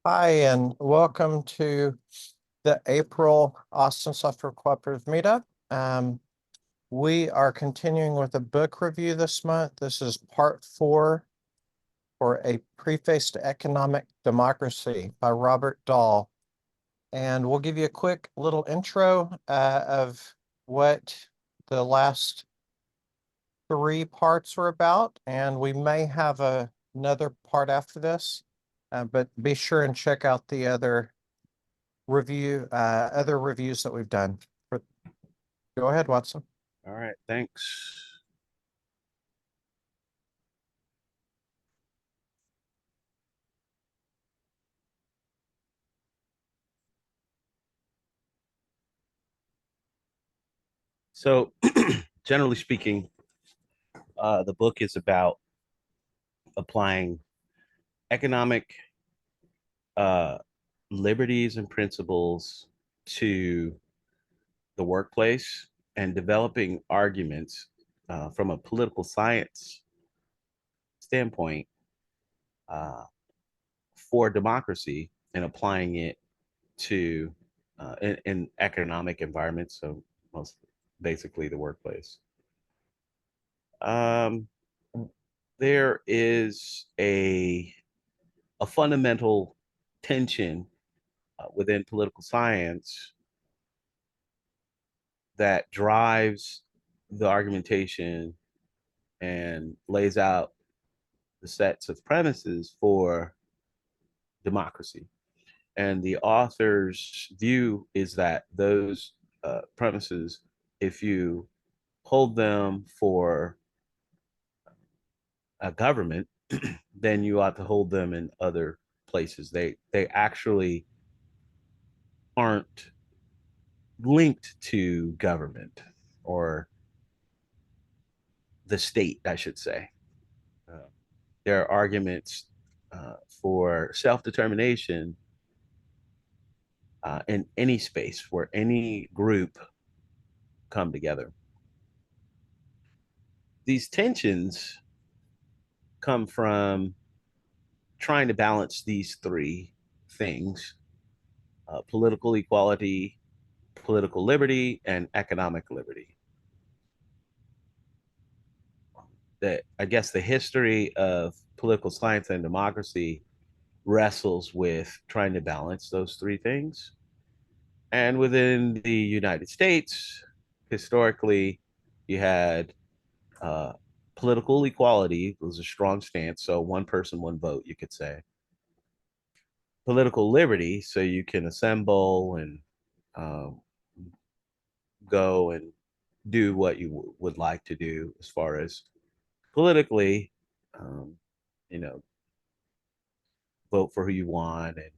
Hi, and welcome to the April Austin Software Cooperative Meetup. We are continuing with a book review this month. This is part 4 for A Preface to Economic Democracy by Robert Dahl. And we'll give you a quick little intro of what the last 3 parts were about, and we may have another part after this, but be sure and check out the other reviews that we've done. Go ahead, Watson. All right, thanks. So, generally speaking, the book is about applying economic uh, liberties and principles to the workplace and developing arguments from a political science standpoint uh, for democracy and applying it to in economic environments. So, most basically, the workplace. Um, there is a fundamental tension within political science that drives the argumentation and lays out the sets of premises for democracy. And the author's view is that those premises, if you hold them for a government, then you ought to hold them in other places. They actually aren't linked to government or the state, I should say. Uh, there are arguments for self determination in any space where any group come together. These tensions come from trying to balance these three things: political equality, political liberty, and economic liberty. That I guess the history of political science and democracy wrestles with trying to balance those three things. And within the United States, historically, you had uh, political equality was a strong stance. So one person, one vote, you could say. Political liberty, so you can assemble and um, go and do what you would like to do as far as politically, um, you know, vote for who you want and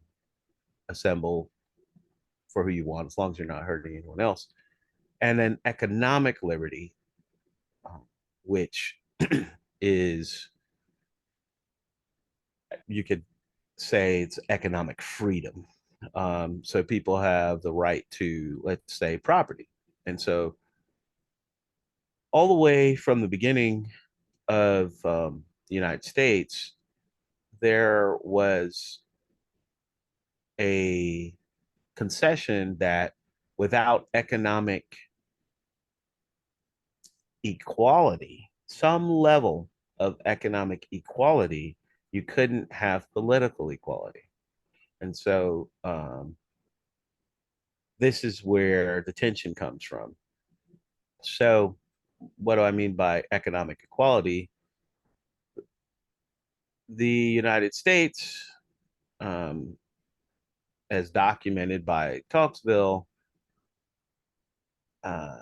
assemble for who you want, as long as you're not hurting anyone else. And then economic liberty, um, which is, you could say it's economic freedom. So people have the right to, let's say, property. And so all the way from the beginning of the United States, there was a concession that without economic equality, some level of economic equality, you couldn't have political equality. And so this is where the tension comes from. So, what do I mean by economic equality? The United States, um, as documented by Tocqueville, uh,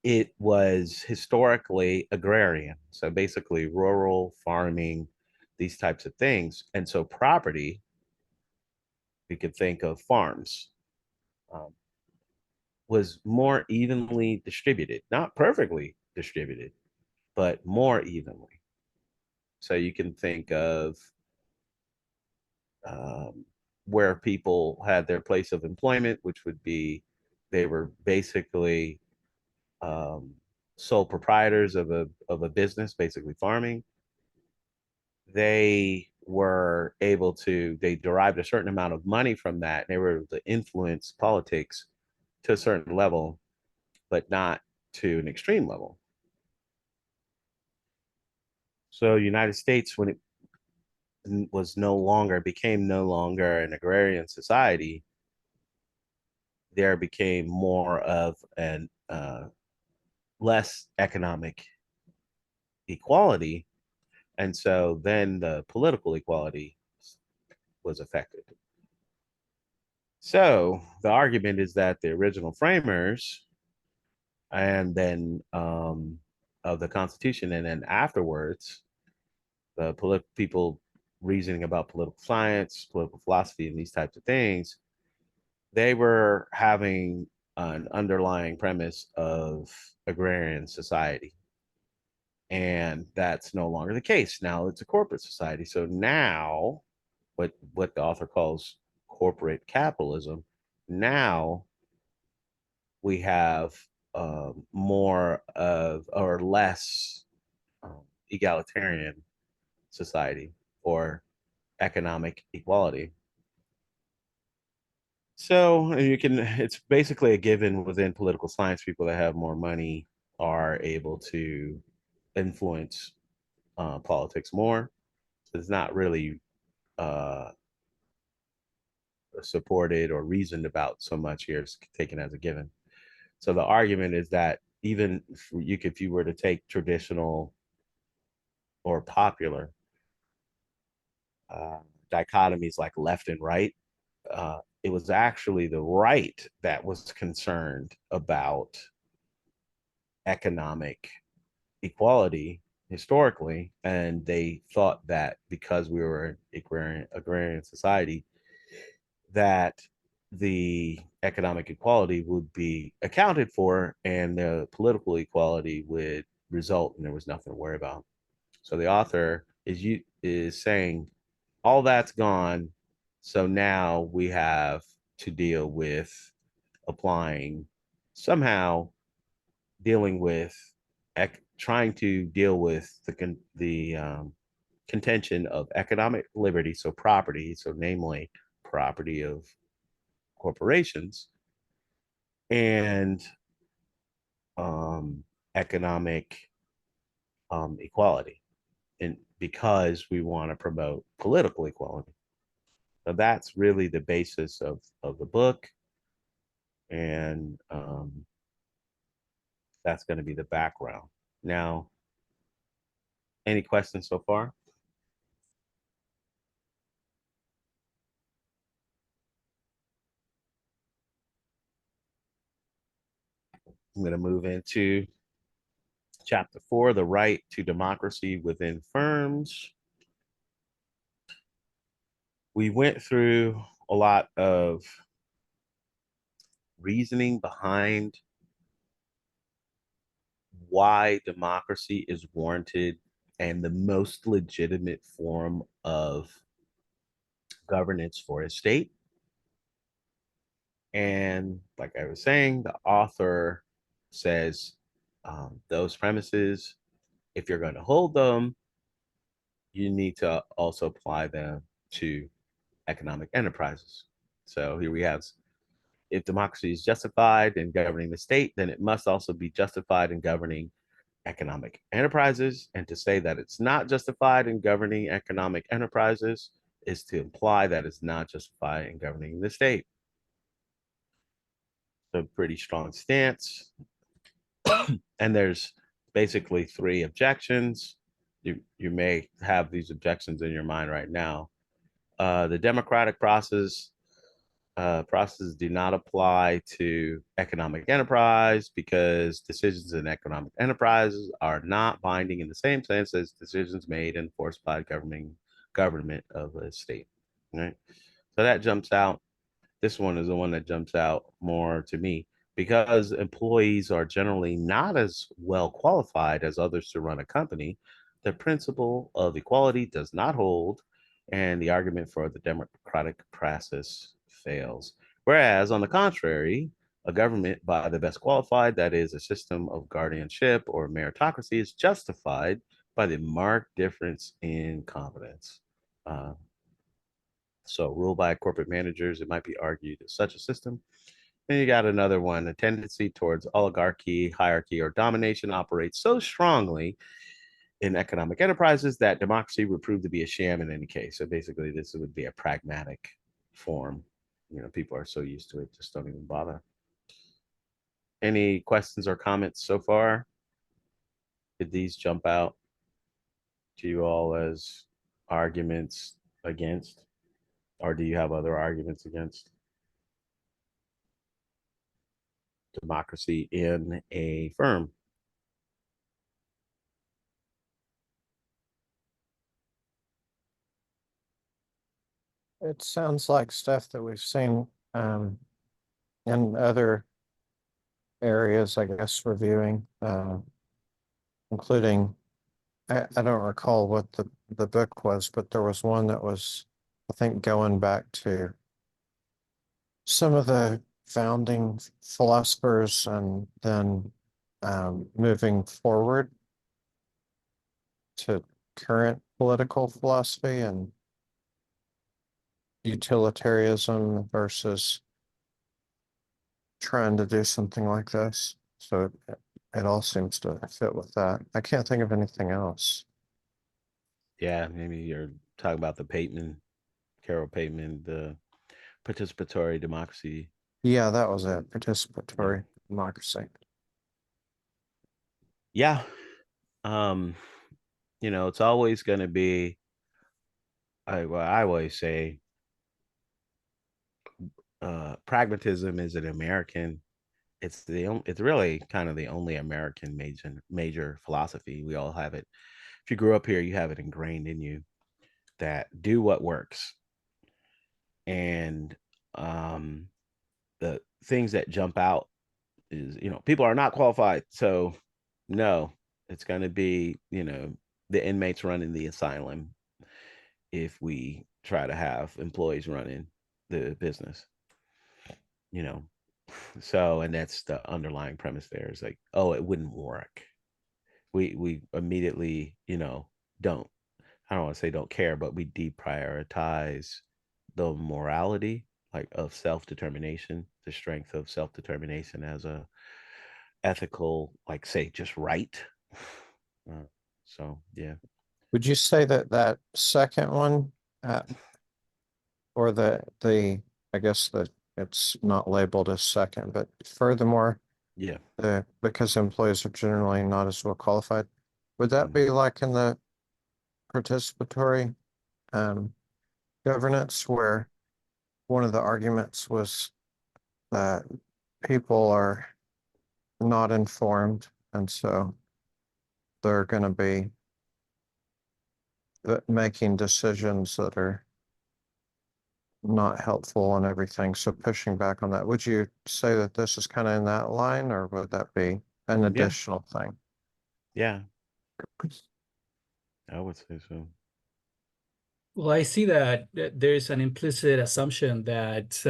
it was historically agrarian. So basically, rural farming, these types of things. And so, property, we could think of farms, um, was more evenly distributed, not perfectly distributed, but more evenly. So you can think of um, where people had their place of employment, which would be they were basically um, sole proprietors of a business, basically farming. They were able to, they derived a certain amount of money from that. They were able to influence politics to a certain level, but not to an extreme level. So United States, when it was no longer, became no longer an agrarian society, there became more of an less economic equality. And so then the political equality was affected. So the argument is that the original framers and then of the Constitution, and then afterwards, the people reasoning about political science, political philosophy, and these types of things, they were having an underlying premise of agrarian society. And that's no longer the case. Now it's a corporate society. So now what the author calls corporate capitalism, now we have more of or less egalitarian society or economic equality. So you can, it's basically a given within political science, people that have more money are able to influence politics more. So it's not really uh, supported or reasoned about so much here. It's taken as a given. So the argument is that even if you were to take traditional or popular uh, dichotomies like left and right, it was actually the right that was concerned about economic equality historically, and they thought that because we were an agrarian society, that the economic equality would be accounted for and the political equality would result, and there was nothing to worry about. So the author is saying all that's gone. So now we have to deal with applying, somehow dealing with trying to deal with the contention of economic liberty, so property, so namely property of corporations, and economic equality, and because we want to promote political equality. So that's really the basis of the book, and that's going to be the background. Now, any questions so far? I'm going to move into chapter 4, the right to democracy within firms. We went through a lot of reasoning behind why democracy is warranted and the most legitimate form of governance for a state. And like I was saying, the author says those premises, if you're going to hold them, you need to also apply them to economic enterprises. So here we have, if democracy is justified in governing the state, then it must also be justified in governing economic enterprises. And to say that it's not justified in governing economic enterprises is to imply that it's not justified in governing the state. A pretty strong stance. And there's basically three objections. You may have these objections in your mind right now. The democratic processes do not apply to economic enterprise because decisions in economic enterprises are not binding in the same sense as decisions made and enforced by government of a state. Right. So that jumps out. This one is the one that jumps out more to me because employees are generally not as well qualified as others to run a company. The principle of equality does not hold, and the argument for the democratic process fails. Whereas, on the contrary, a government by the best qualified, that is, a system of guardianship or meritocracy, is justified by the marked difference in competence. So ruled by corporate managers, it might be argued that such a system. Then you got another one, a tendency towards oligarchy, hierarchy, or domination operates so strongly in economic enterprises that democracy would prove to be a sham in any case. So basically, this would be a pragmatic form. People are so used to it, just don't even bother. Any questions or comments so far? Did these jump out to you all as arguments against, or do you have other arguments against democracy in a firm? It sounds like stuff that we've seen in other areas, I guess, reviewing, including, I don't recall what the book was, but there was one that was, I think, going back to some of the founding philosophers and then moving forward to current political philosophy and utilitarianism versus trying to do something like this. So it all seems to fit with that. I can't think of anything else. Yeah, maybe you're talking about the Carol Pateman, the participatory democracy. Yeah, that was it. Yeah. Participatory democracy. Yeah. Um, it's always going to be, I always say, pragmatism is an American. It's really kind of the only American major philosophy. We all have it. If you grew up here, you have it ingrained in you that do what works. And um, the things that jump out is, people are not qualified. So no, it's going to be, the inmates running the asylum if we try to have employees running the business, you know. So, and that's the underlying premise there is like, oh, it wouldn't work. We immediately, don't, I don't want to say don't care, but we deprioritize the morality, like, of self-determination, the strength of self-determination as a ethical, like, say, just right. So yeah. Would you say that that second one, uh, or I guess that it's not labeled as second, but furthermore, Yeah. because employees are generally not as well qualified, would that Mhm. be like in the participatory um, governance where one of the arguments was that people are not informed, and so they're going to be making decisions that are not helpful and everything. So pushing back on that, would you say that this is kind of in that line, or would that be an Yeah. additional thing? Yeah, I would say so. Well, I see that there's an implicit assumption that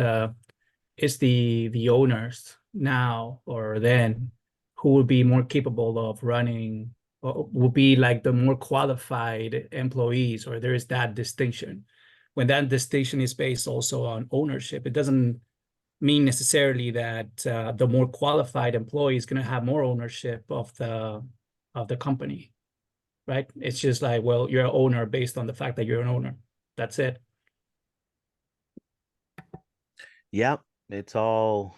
it's the owners now or then who will be more capable of running, or will be like the more qualified employees, or there is that distinction. When that distinction is based also on ownership, it doesn't mean necessarily that the more qualified employee is going to have more ownership of the company, right? It's just like, well, you're an owner based on the fact that you're an owner. That's it. Yep, it's all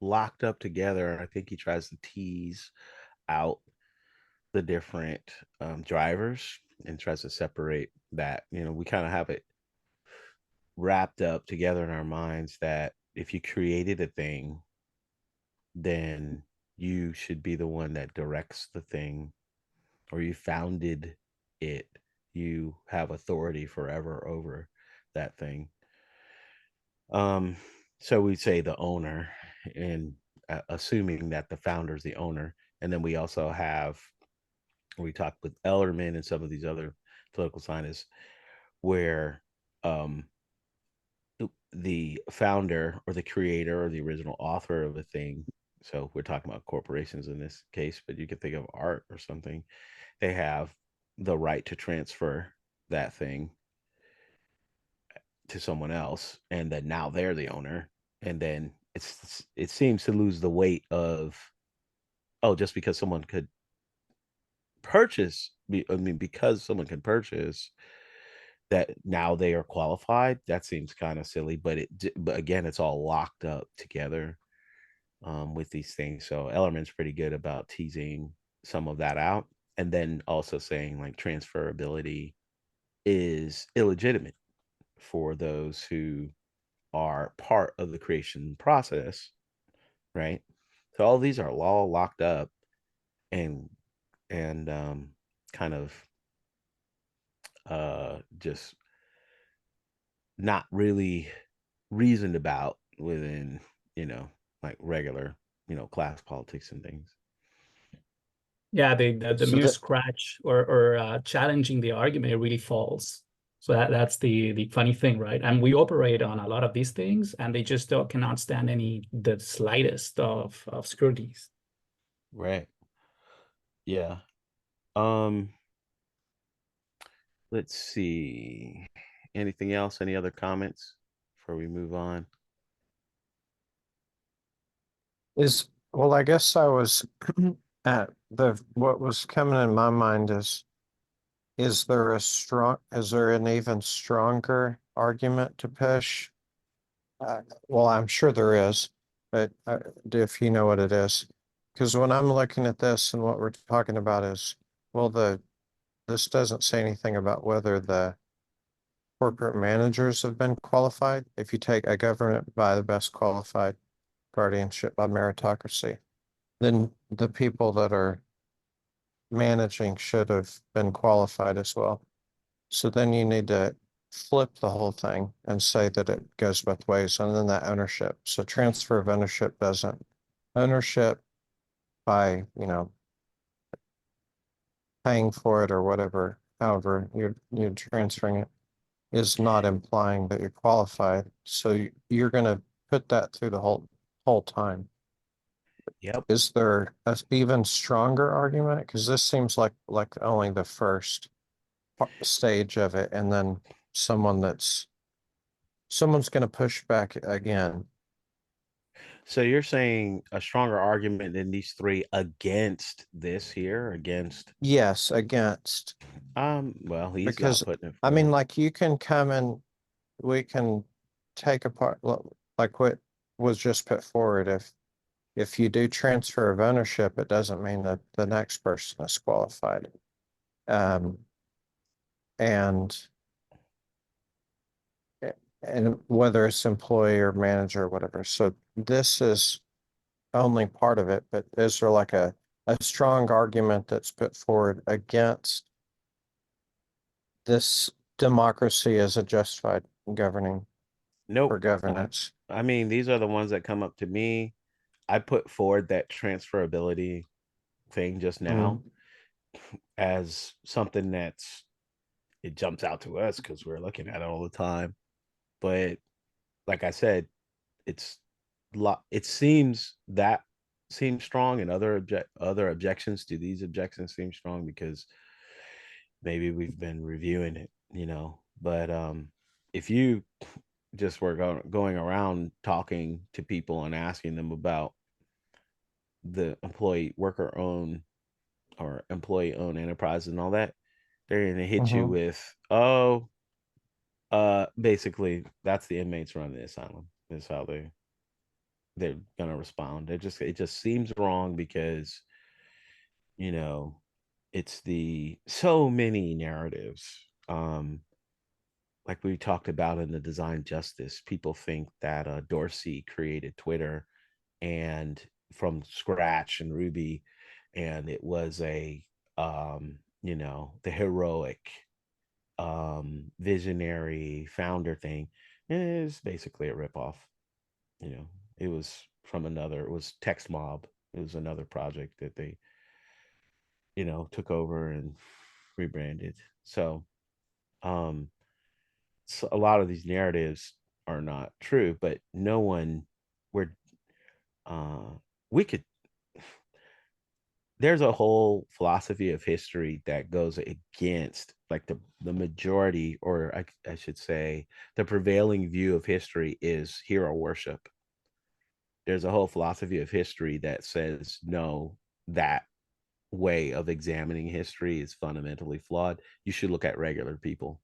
locked up together. I think he tries to tease out the different drivers and tries to separate that. We kind of have it wrapped up together in our minds that if you created a thing, then you should be the one that directs the thing, or you founded it. You have authority forever over that thing. Um, so we say the owner, and assuming that the founder is the owner, and then we also have, we talked with Ellerman and some of these other political scientists, where um, the founder or the creator or the original author of a thing. So we're talking about corporations in this case, but you can think of art or something. They have the right to transfer that thing to someone else, and then now they're the owner, and then it seems to lose the weight of, oh, just because someone could purchase, because someone can purchase, that now they are qualified. That seems kind of silly, but again, it's all locked up together with these things. So Ellerman's pretty good about teasing some of that out, and then also saying like transferability is illegitimate for those who are part of the creation process, right? So all these are all locked up and kind of just not really reasoned about within, like regular, class politics and things. Yeah, the So mere that, scratch or challenging the argument, it really falls. So that's the funny thing, right? And we operate on a lot of these things, and they just cannot stand the slightest of scrutinies. Right. Yeah. Um, let's see. Anything else? Any other comments before we move on? well, I guess I was at what was coming in my mind is there an even stronger argument to push? Well, I'm sure there is, but if you know what it is, because when I'm looking at this and what we're talking about is, well, this doesn't say anything about whether the corporate managers have been qualified. If you take a government by the best qualified, guardianship by meritocracy, then the people that are managing should have been qualified as well. So then you need to flip the whole thing and say that it goes both ways, and then that ownership. So transfer of ownership doesn't, ownership by, paying for it or whatever, however you're transferring it, is not implying that you're qualified. So you're going to put that through the whole time. Yep. Is there an even stronger argument? Because this seems like only the first stage of it, and then someone's going to push back again. So you're saying a stronger argument than these three against this here, against, Yes, against, well, he's not because putting it I mean, forth. like you can come and we can take apart like what was just put forward. If you do transfer of ownership, it doesn't mean that the next person is qualified. Um, and and whether it's employee or manager or whatever. So this is only part of it, but is there like a strong argument that's put forward against this democracy as a justified governing or Nope. governance? I mean, these are the ones that come up to me. I put forward that transferability thing just now Mm, as something it jumps out to us because we're looking at it all the time. But like I said, it's it seems strong, and other objections to these objections seem strong because maybe we've been reviewing it, But if you just were going around talking to people and asking them about the worker owned or employee owned enterprise and all that, they're going to hit you mhm. with, basically that's the inmates running the asylum. Is how they're going to respond. It just seems wrong because, you know it's the so many narratives, like we talked about in the design justice. People think that Dorsey created Twitter and from scratch and Ruby, and it was the heroic, visionary founder thing. It is basically a ripoff. you know it was it was Text Mob. It was another project that they took over and rebranded. Um so a lot of these narratives are not true, but no one we're uh we could there's a whole philosophy of history that goes against, like the majority, or I should say the prevailing view of history is hero worship. There's a whole philosophy of history that says no, that way of examining history is fundamentally flawed. You should look at regular people,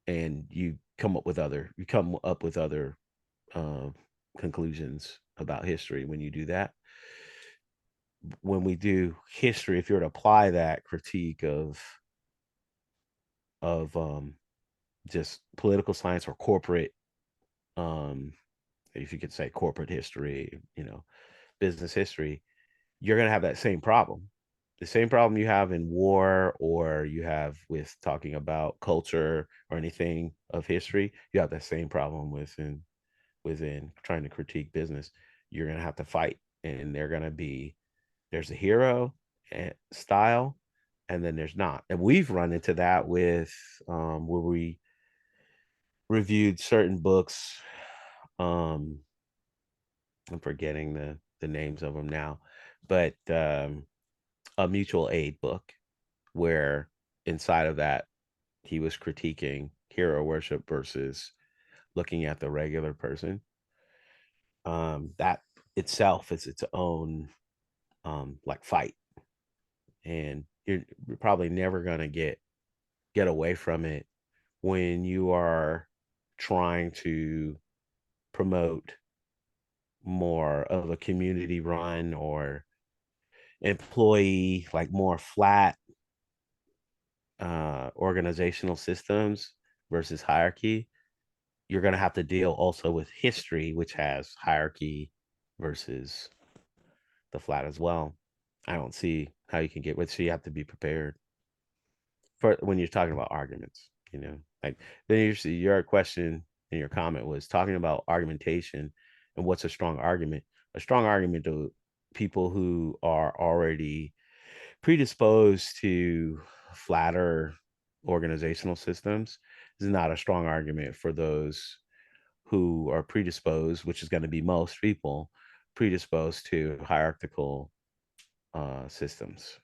and you come up with other uh, conclusions about history when you do that. When we do history, if you were to apply that critique of just political science or corporate, um if you could say corporate history, business history, you're going to have that same problem. The same problem you have in war, or you have with talking about culture or anything of history, you have that same problem within trying to critique business. You're going to have to fight, and there's a hero style, and then there's not. And we've run into that with where we reviewed certain books. I'm forgetting the names of them now, but a mutual aid book where inside of that he was critiquing hero worship versus looking at the regular person. That itself is its own like fight, and you're probably never gonna get away from it when you are trying to promote more of a community run or employee, like more flat organizational systems versus hierarchy. You're going to have to deal also with history, which has hierarchy versus the flat as well. I don't see how you can get with, so you have to be prepared for when you're talking about arguments, like then your question and your comment was talking about argumentation and what's a strong argument. A strong argument to people who are already predisposed to flatter organizational systems is not a strong argument for those who are predisposed, which is going to be most people, predisposed to hierarchical systems,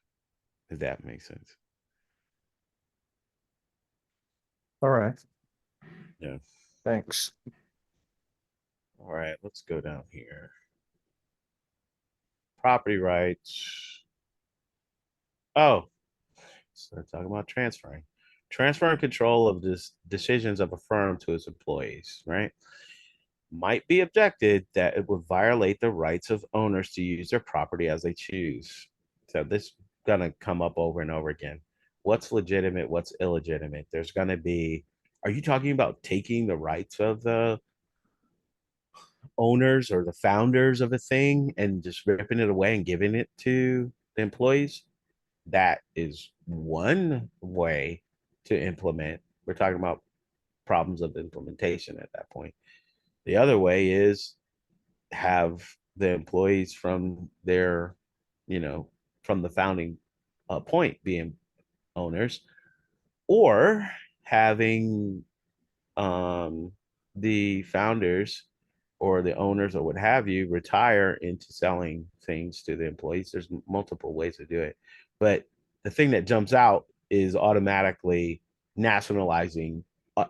if that makes sense. All right. Yeah. Thanks. All right, let's go down here. Property rights. Oh, start talking about transferring control of this decisions of a firm to its employees, right? Might be objected that it would violate the rights of owners to use their property as they choose. So this is gonna come up over and over again. What's legitimate? What's illegitimate? There's gonna be. Are you talking about taking the rights of the owners or the founders of a thing and just ripping it away and giving it to the employees? That is one way to implement. We're talking about problems of implementation at that point. The other way is have the employees from their, from the founding point being owners, or having the founders or the owners or what have you retire into selling things to the employees. There's multiple ways to do it, but the thing that jumps out is automatically nationalizing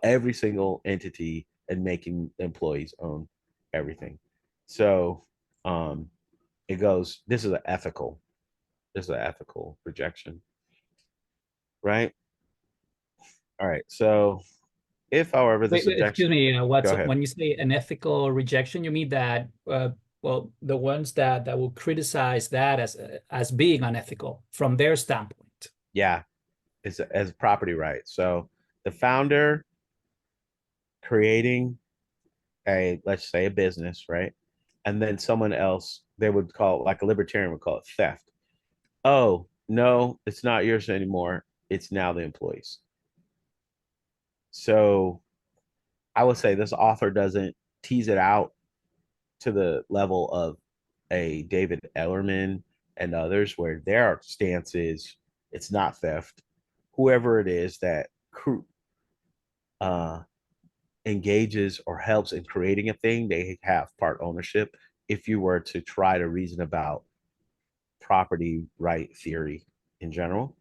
every single entity and making employees own everything. So it goes, this is an ethical projection, right? All right, so if, however, this Wait, excuse objection, me. go ahead. When you say an ethical rejection, you mean that well, the ones that will criticize that as being unethical from their standpoint. Yeah, it's as property rights. So the founder creating let's say a business, right? And then someone else, they would call, like a libertarian would call it theft. Oh, no, it's not yours anymore. It's now the employees. So I would say this author doesn't tease it out to the level of a David Ellerman and others, where their stance is it's not theft. Whoever it is that uh, engages or helps in creating a thing, they have part ownership. If you were to try to reason about property right theory in general,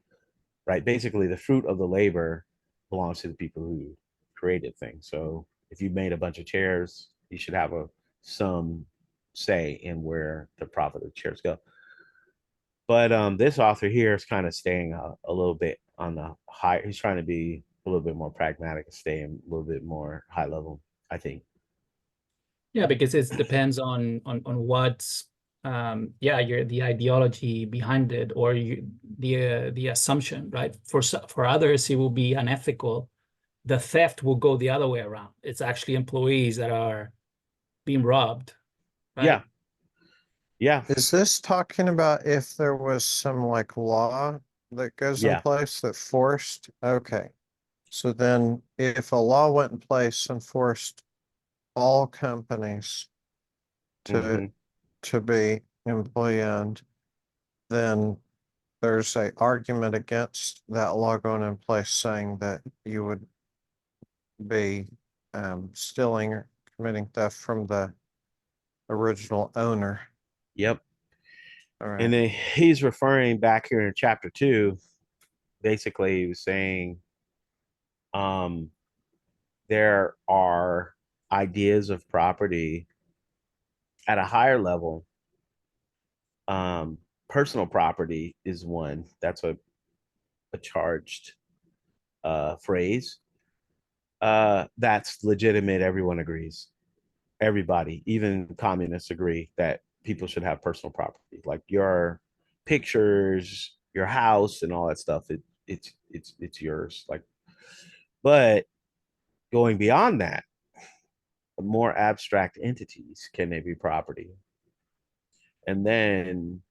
right? Basically, the fruit of the labor belongs to the people who created things. So if you made a bunch of chairs, you should have some say in where the profit of the chairs go. But this author here is kind of staying a little bit on the high. He's trying to be a little bit more pragmatic and staying a little bit more high level, I think. Yeah, because it depends on what's the ideology behind it, or the assumption, right? For others, it will be unethical. The theft will go the other way around. It's actually employees that are being robbed, right? Yeah. Yeah. Is this talking about if there was some like law that goes in Yeah. place that forced? Okay. So then if a law went in place and forced all companies Mhm. to be employee owned, then there's a argument against that law going in place saying that you would be stealing or committing theft from the original owner. Yep. All right. And then he's referring back here in chapter 2. Basically, he was saying um, there are ideas of property at a higher level. Personal property is one. That's a charged phrase. That's legitimate. Everyone agrees. Everybody, even communists, agree that people should have personal property, like your pictures, your house, and all that stuff. It's yours. Like, but going beyond that, more abstract entities, can they be property? And then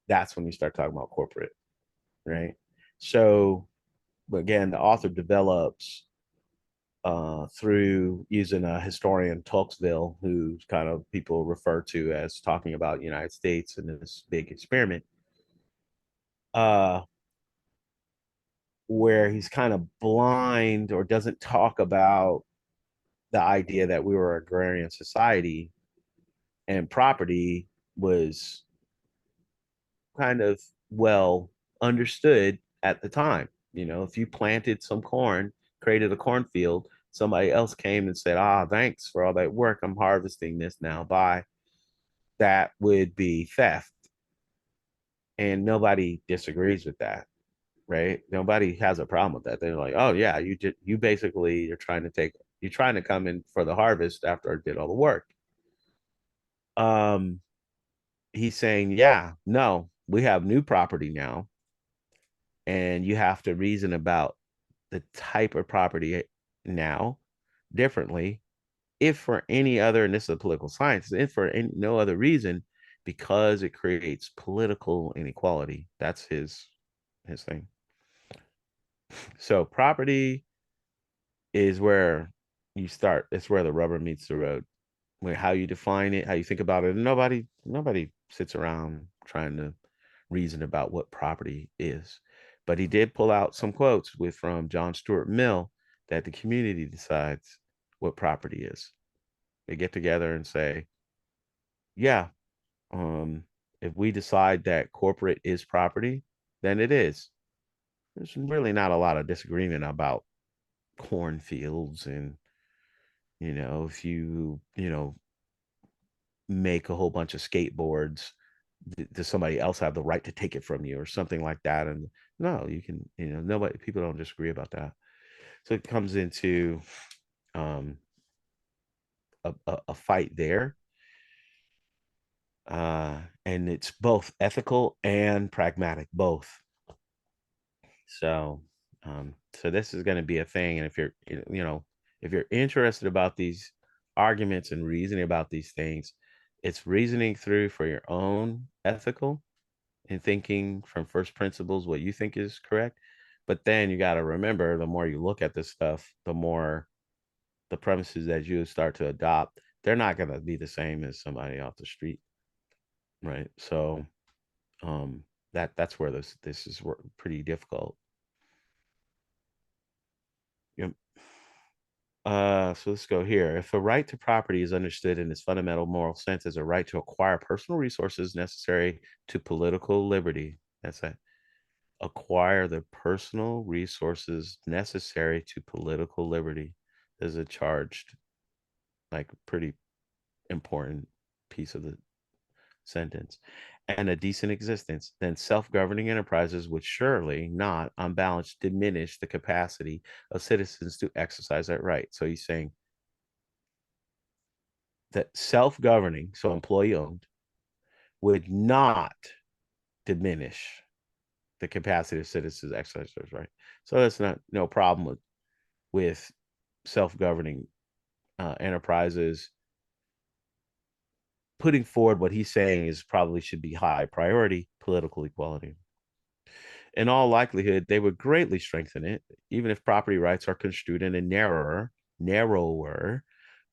that's when you start talking about corporate, right? So, again, the author develops through using a historian, Tocqueville, who kind of people refer to as talking about the United States and this big experiment, uh, where he's kind of blind or doesn't talk about the idea that we were an agrarian society and property was kind of well understood at the time. You know, if you planted some corn, created a cornfield, somebody else came and said, thanks for all that work. I'm harvesting this now. Bye. That would be theft. And nobody disagrees with that, right? Nobody has a problem with that. They're like, oh yeah, you basically you're trying to come in for the harvest after I did all the work. Um, he's saying, yeah, no, we have new property now, and you have to reason about the type of property now differently, if for any other, and this is a political science, if for no other reason, because it creates political inequality. That's his thing. So property is where you start. It's where the rubber meets the road. How you define it, how you think about it. And nobody sits around trying to reason about what property is. But he did pull out some quotes from John Stuart Mill that the community decides what property is. They get together and say, yeah, if we decide that corporate is property, then it is. There's really not a lot of disagreement about cornfields, and if you make a whole bunch of skateboards, does somebody else have the right to take it from you or something like that? And no, you can, nobody, people don't disagree about that. So it comes into um a fight there, and it's both ethical and pragmatic, both. So this is going to be a thing. And if you're interested about these arguments and reasoning about these things, it's reasoning through for your own ethical and thinking from first principles what you think is correct. But then you got to remember, the more you look at this stuff, the more the premises that you start to adopt, they're not going to be the same as somebody off the street, right? So that's where this is pretty difficult. Yep. So let's go here. If a right to property is understood in its fundamental moral sense as a right to acquire personal resources necessary to political liberty, that's it. acquire the personal resources necessary to political liberty. Is a charged, like, pretty important piece of the sentence, and a decent existence, then self-governing enterprises would surely not, on balance, diminish the capacity of citizens to exercise that right. So he's saying that self-governing, so employee-owned, would not diminish the capacity of citizens to exercise those right. So that's no problem with self-governing enterprises putting forward what he's saying is probably should be high priority political equality. In all likelihood, they would greatly strengthen it, even if property rights are construed in a narrower,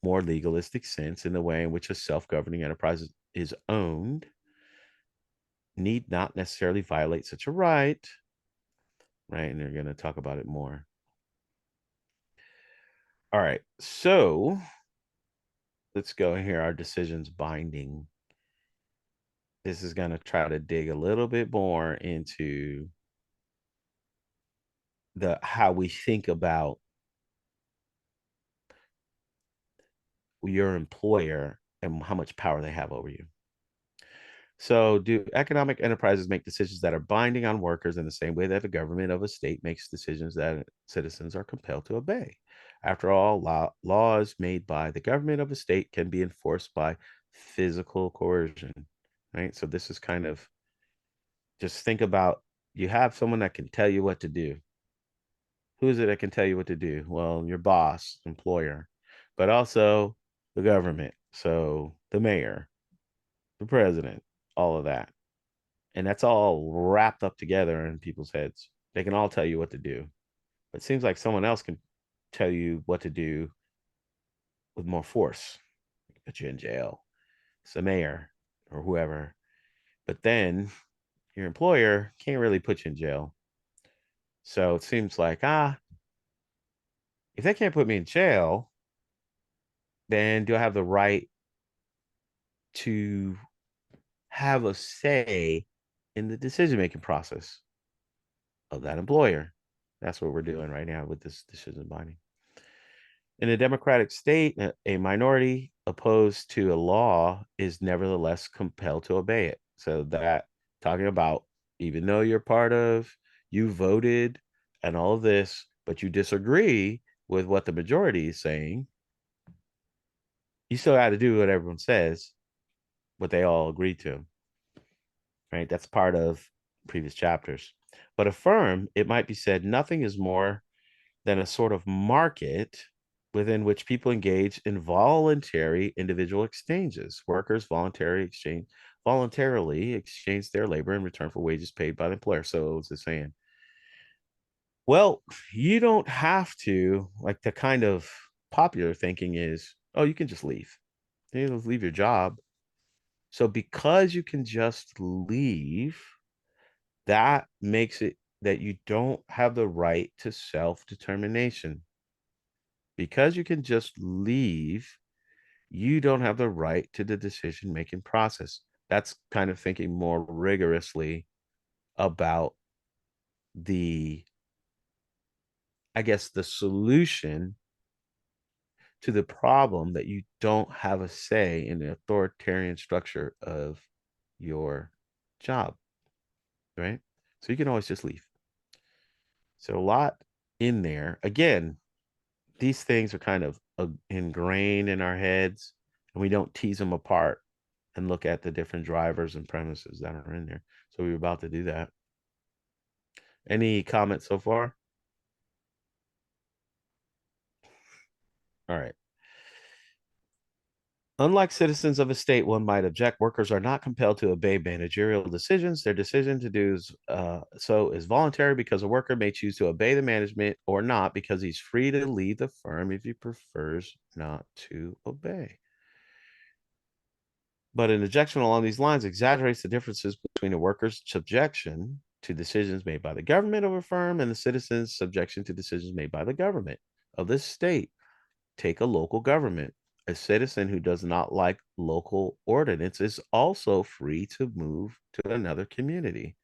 more legalistic sense, in the way in which a self-governing enterprise is owned, need not necessarily violate such a right, right? And they're going to talk about it more. All right, so let's go here. Our decisions binding. This is going to try to dig a little bit more into how we think about your employer and how much power they have over you. So, do economic enterprises make decisions that are binding on workers in the same way that the government of a state makes decisions that citizens are compelled to obey? After all, laws made by the government of a state can be enforced by physical coercion, right? So this is kind of, just think about, you have someone that can tell you what to do. Who is it that can tell you what to do? Well, your boss, employer, but also the government. So the mayor, the president, all of that. And that's all wrapped up together in people's heads. They can all tell you what to do. But it seems like someone else can tell you what to do with more force. Put you in jail. It's the mayor or whoever. But then your employer can't really put you in jail. So it seems like, if they can't put me in jail, then do I have the right to have a say in the decision-making process of that employer? That's what we're doing right now with this decision binding. In a democratic state, a minority opposed to a law is nevertheless compelled to obey it. So that, talking about, even though you voted and all of this, but you disagree with what the majority is saying, you still got to do what everyone says, what they all agreed to, right? That's part of previous chapters. But affirm, it might be said, nothing is more than a sort of market within which people engage in voluntary individual exchanges. Workers voluntarily exchange their labor in return for wages paid by the employer. So it's the saying, well, you don't have to, like, the kind of popular thinking is, oh, you can just leave. You know, leave your job. So because you can just leave, that makes it that you don't have the right to self-determination. Because you can just leave, you don't have the right to the decision-making process. That's kind of thinking more rigorously about the solution to the problem that you don't have a say in the authoritarian structure of your job, right? So you can always just leave. So a lot in there. Again, these things are kind of ingrained in our heads, and we don't tease them apart and look at the different drivers and premises that are in there. So we're about to do that. Any comments so far? All right. Unlike citizens of a state, one might object, workers are not compelled to obey managerial decisions. Their decision to do so is voluntary, because a worker may choose to obey the management or not, because he's free to leave the firm if he prefers not to obey. But an objection along these lines exaggerates the differences between a worker's subjection to decisions made by the government of a firm and the citizen's subjection to decisions made by the government of this state. Take a local government. A citizen who does not like local ordinance is also free to move to another community.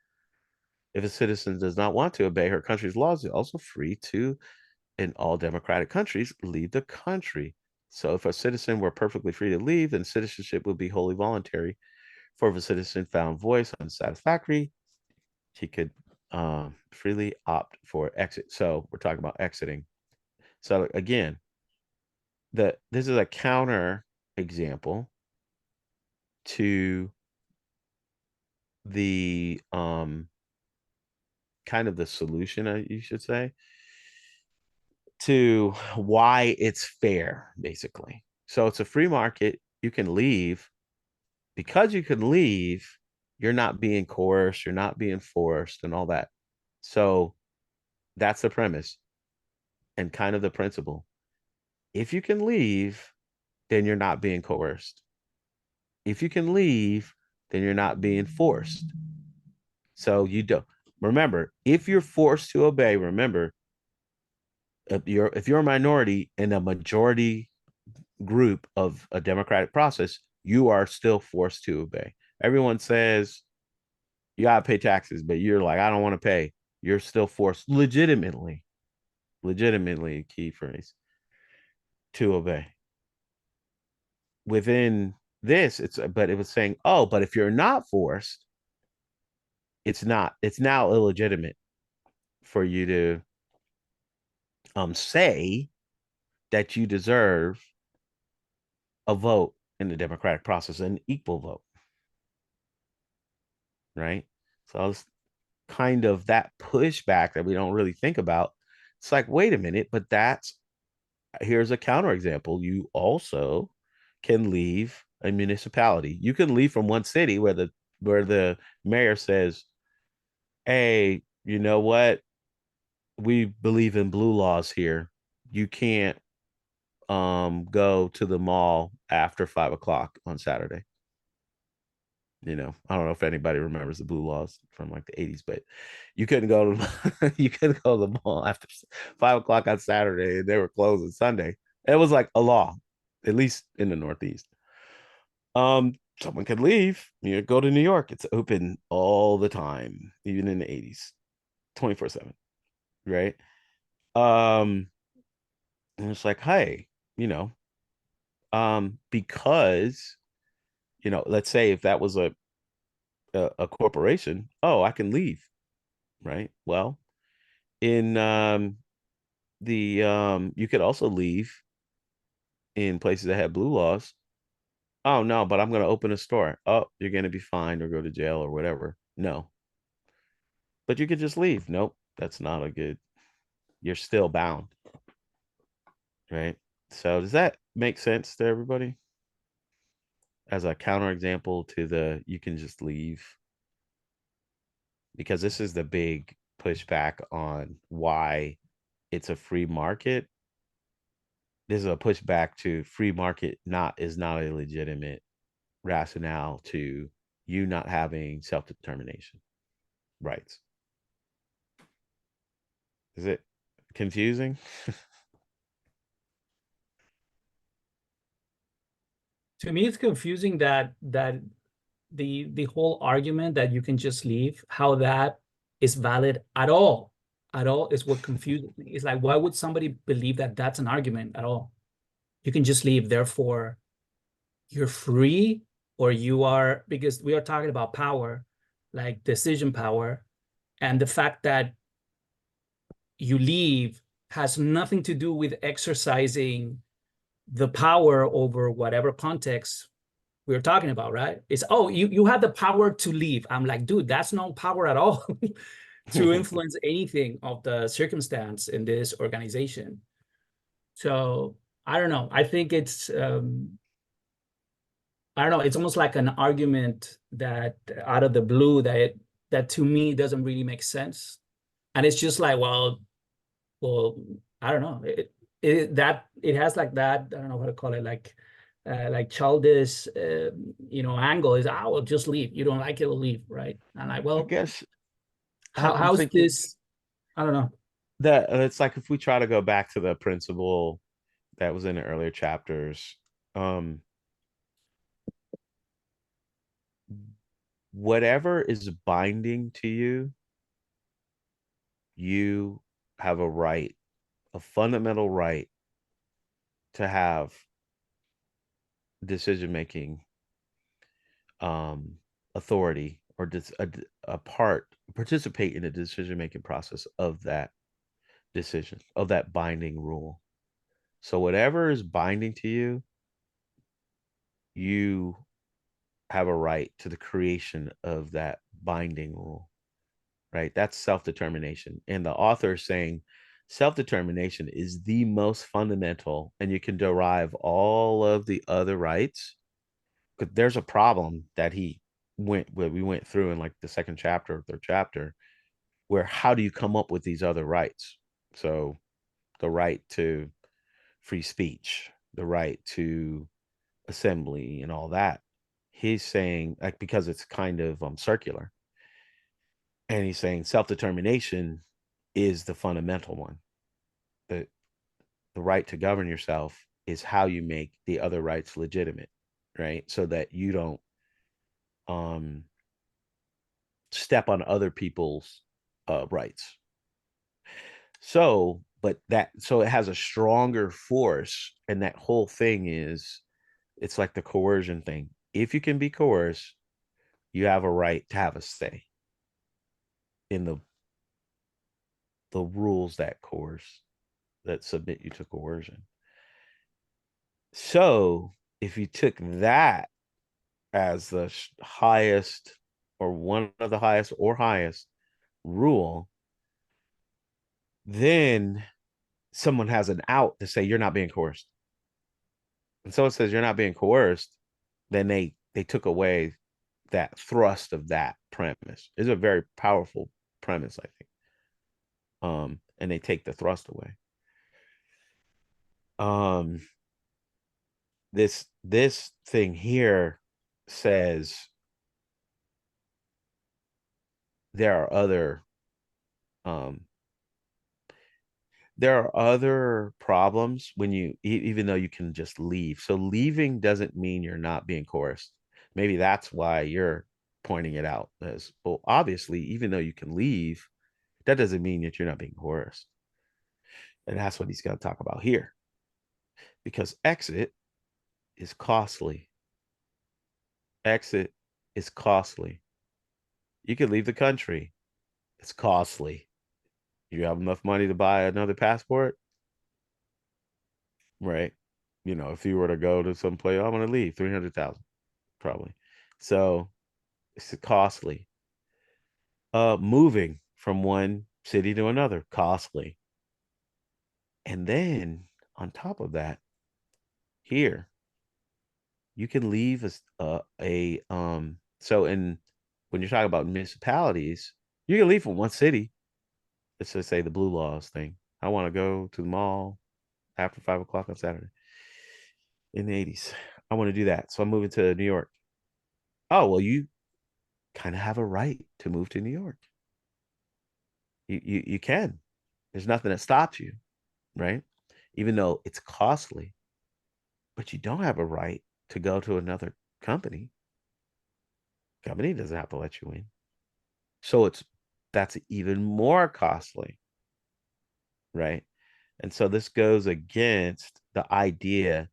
If a citizen does not want to obey her country's laws, they're also free to, in all democratic countries, leave the country. So if a citizen were perfectly free to leave, then citizenship would be wholly voluntary. For if a citizen found voice unsatisfactory, he could freely opt for exit. So we're talking about exiting. So again, this is a counter example to the kind of the solution, you should say, to why it's fair, basically. So it's a free market. You can leave. Because you can leave, you're not being coerced, you're not being forced, and all that. So that's the premise and kind of the principle. If you can leave, then you're not being coerced. If you can leave, then you're not being forced. So you don't remember, if you're forced to obey, remember, if you're a minority in a majority group of a democratic process, you are still forced to obey. Everyone says you gotta pay taxes, but you're like, I don't want to pay. You're still forced legitimately, key phrase, to obey. Within this, but it was saying, oh, but if you're not forced, it's now illegitimate for you to say that you deserve a vote in the democratic process, an equal vote. Right? So it's kind of that pushback that we don't really think about. It's like, wait a minute, but here's a counterexample. You also can leave a municipality. You can leave from one city where the mayor says, hey, you know what? We believe in blue laws here. You can't go to the mall after 5 o'clock on Saturday. I don't know if anybody remembers the blue laws from like the 80s, but you couldn't go to you couldn't go to the mall after 5 o'clock on Saturday, and they were closed on Sunday. It was like a law, at least in the Northeast. Someone could leave, go to New York. It's open all the time, even in the 80s, 24/7, right? And it's like, hey, because let's say if that was a corporation, oh, I can leave, right? Well, in the you could also leave in places that have blue laws. Oh no, but I'm going to open a store. Oh, you're going to be fined or go to jail or whatever. No, but you could just leave. Nope, that's not a good. You're still bound, right? So does that make sense to everybody? As a counterexample to the you can just leave, because this is the big pushback on why it's a free market. This is a pushback to free market is not a legitimate rationale to you not having self-determination rights. Is it confusing? To me, it's confusing that the whole argument that you can just leave, how that is valid at all is what confuses me. It's like, why would somebody believe that that's an argument at all? You can just leave, therefore you're free, or you are, because we are talking about power, like decision power, and the fact that you leave has nothing to do with exercising the power over whatever context we're talking about, right? It's, oh, you have the power to leave. I'm like, dude, that's no power at all to influence anything of the circumstance in this organization. So I don't know. I think it's I don't know. It's almost like an argument that out of the blue that to me doesn't really make sense. And it's just like, well, I don't know. It has like that, I don't know how to call it, like childish, angle is, I will just leave. You don't like it, we'll leave, right? And like, I well, guess how's thinking this? I don't know. that it's like if we try to go back to the principle that was in the earlier chapters, whatever is binding to you you have a right, a fundamental right to have decision making authority, or a part, participate in the decision making process of that decision, of that binding rule. So whatever is binding to you, you have a right to the creation of that binding rule, right? That's self-determination. And the author is saying self-determination is the most fundamental, and you can derive all of the other rights. Because there's a problem that we went through in like the second chapter or third chapter, where how do you come up with these other rights? So the right to free speech, the right to assembly, and all that. He's saying, like, because it's kind of circular, and he's saying self-determination is the fundamental one. The the right to govern yourself is how you make the other rights legitimate, right? So that you don't um step on other people's rights. So, but that, so it has a stronger force, and that whole thing is, it's like the coercion thing. If you can be coerced, you have a right to have a say in the rules that coerce, that submit you to coercion. So, if you took that as the highest, or one of the highest or highest rule, then someone has an out to say you're not being coerced. And someone says you're not being coerced, then they took away that thrust of that premise. It's a very powerful premise, I think. And they take the thrust away. This thing here says there are other problems when you, even though you can just leave. So leaving doesn't mean you're not being coerced. Maybe that's why you're pointing it out as, well, obviously, even though you can leave, that doesn't mean that you're not being coerced. And that's what he's going to talk about here. Because exit is costly. Exit is costly. You can leave the country. It's costly. You have enough money to buy another passport, right? You know, if you were to go to some place, I'm going to leave 300,000 probably. So it's costly. Moving from one city to another, costly. And then on top of that, here you can leave so in, when you're talking about municipalities, you can leave from one city. Let's just say the blue laws thing. I want to go to the mall after 5 o'clock on Saturday in the 80s. I want to do that. So I'm moving to New York. Oh, well, you kind of have a right to move to New York. You can. There's nothing that stops you, right? Even though it's costly, but you don't have a right to go to another company. Company doesn't have to let you in. So that's even more costly, right? And so this goes against the idea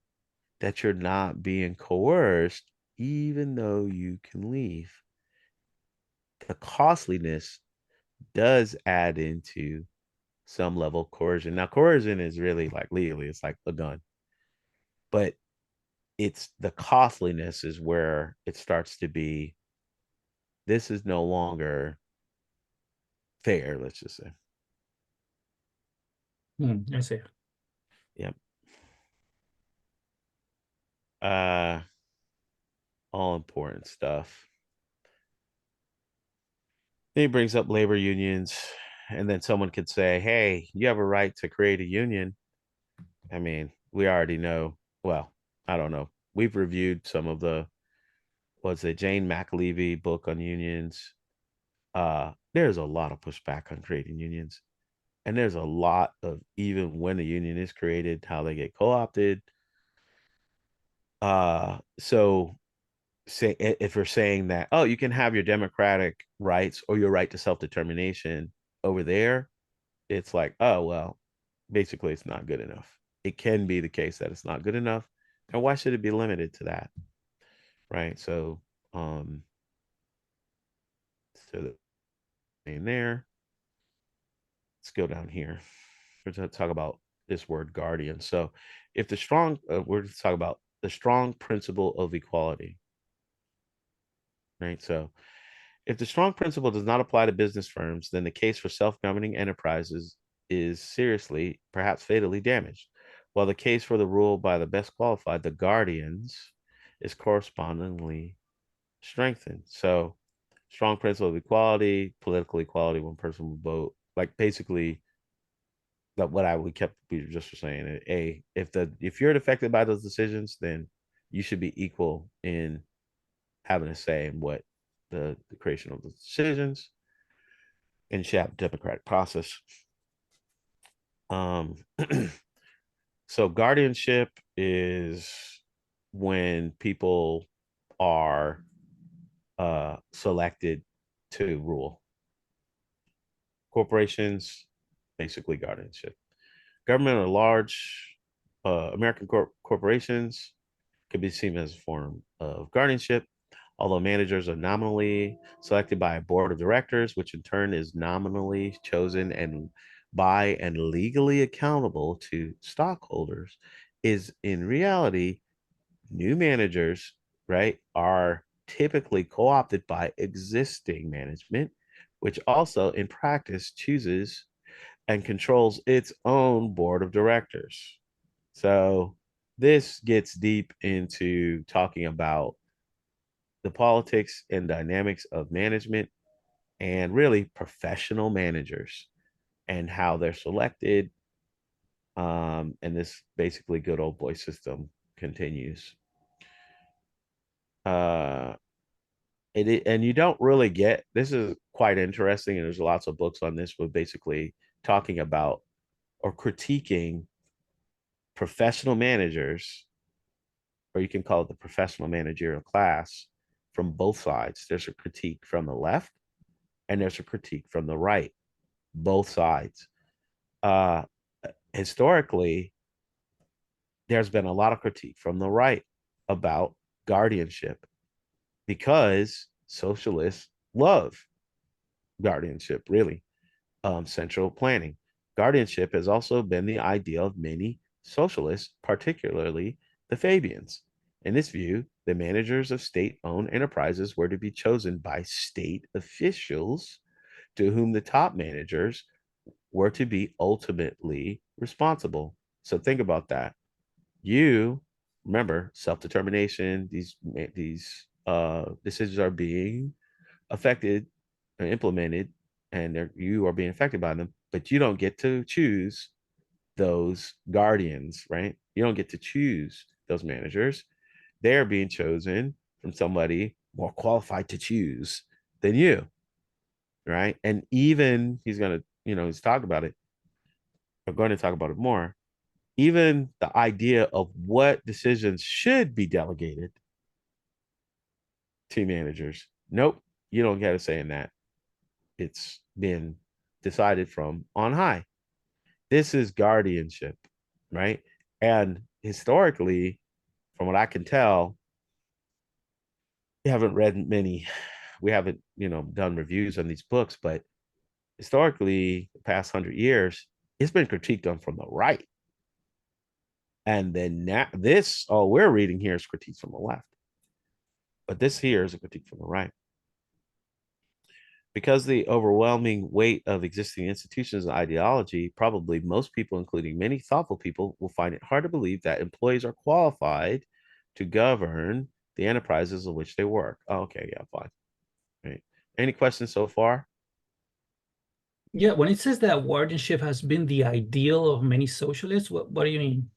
that you're not being coerced, even though you can leave. The costliness does add into some level of coercion. Now, coercion is really like legally, it's like a gun. But it's the costliness is where it starts to be, this is no longer fair, let's just say. I see. Yep. All important stuff. Then he brings up labor unions, and then someone could say, hey, you have a right to create a union. I mean, we already know. Well, I don't know. We've reviewed some of the, what's it, Jane McAlevey book on unions. There's a lot of pushback on creating unions. And there's a lot of, even when the union is created, how they get co-opted. So say, if we're saying that, oh, you can have your democratic rights or your right to self-determination over there, it's like, oh, well, basically it's not good enough. It can be the case that it's not good enough. And why should it be limited to that? Right. So, so in there, let's go down here. We're going to talk about this word guardian. So if the strong, we're going to talk about the strong principle of equality. Right. So if the strong principle does not apply to business firms, then the case for self-governing enterprises is seriously, perhaps fatally damaged, while the case for the rule by the best qualified, the guardians, is correspondingly strengthened. So strong principle of equality, political equality, one person will vote, like basically that we just were saying. If you're affected by those decisions, then you should be equal in having a say in what the creation of the decisions, and should have a democratic process. So guardianship is when people are selected to rule. Corporations, basically guardianship. Government or large American corporations could be seen as a form of guardianship, although managers are nominally selected by a board of directors, which in turn is nominally chosen and by and legally accountable to stockholders, is in reality, new managers, right, are typically co-opted by existing management, which also in practice chooses and controls its own board of directors. So this gets deep into talking about the politics and dynamics of management and really professional managers and how they're selected. And this basically good old boy system continues. And you don't really get, this is quite interesting, and there's lots of books on this, with basically talking about or critiquing professional managers, or you can call it the professional managerial class, from both sides. There's a critique from the left and there's a critique from the right, both sides. Historically, there's been a lot of critique from the right about guardianship because socialists love guardianship, really. Central planning. Guardianship has also been the ideal of many socialists, particularly the Fabians. In this view, the managers of state-owned enterprises were to be chosen by state officials, to whom the top managers were to be ultimately responsible. So think about that. You remember self-determination, these decisions are being affected and implemented, and you are being affected by them, but you don't get to choose those guardians, right? You don't get to choose those managers. They're being chosen from somebody more qualified to choose than you, right? And even he's talking about it. We're going to talk about it more. Even the idea of what decisions should be delegated to managers. Nope, you don't get a say in that. It's been decided from on high. This is guardianship, right? And historically, from what I can tell, we haven't done reviews on these books, but historically, the past 100 years, it's been critiqued on from the right. And then now all we're reading here is critiques from the left. But this here is a critique from the right. Because the overwhelming weight of existing institutions and ideology, probably most people, including many thoughtful people, will find it hard to believe that employees are qualified to govern the enterprises of which they work. Oh, okay, yeah, fine. Right. Any questions so far? Yeah, when it says that guardianship has been the ideal of many socialists, what do you mean?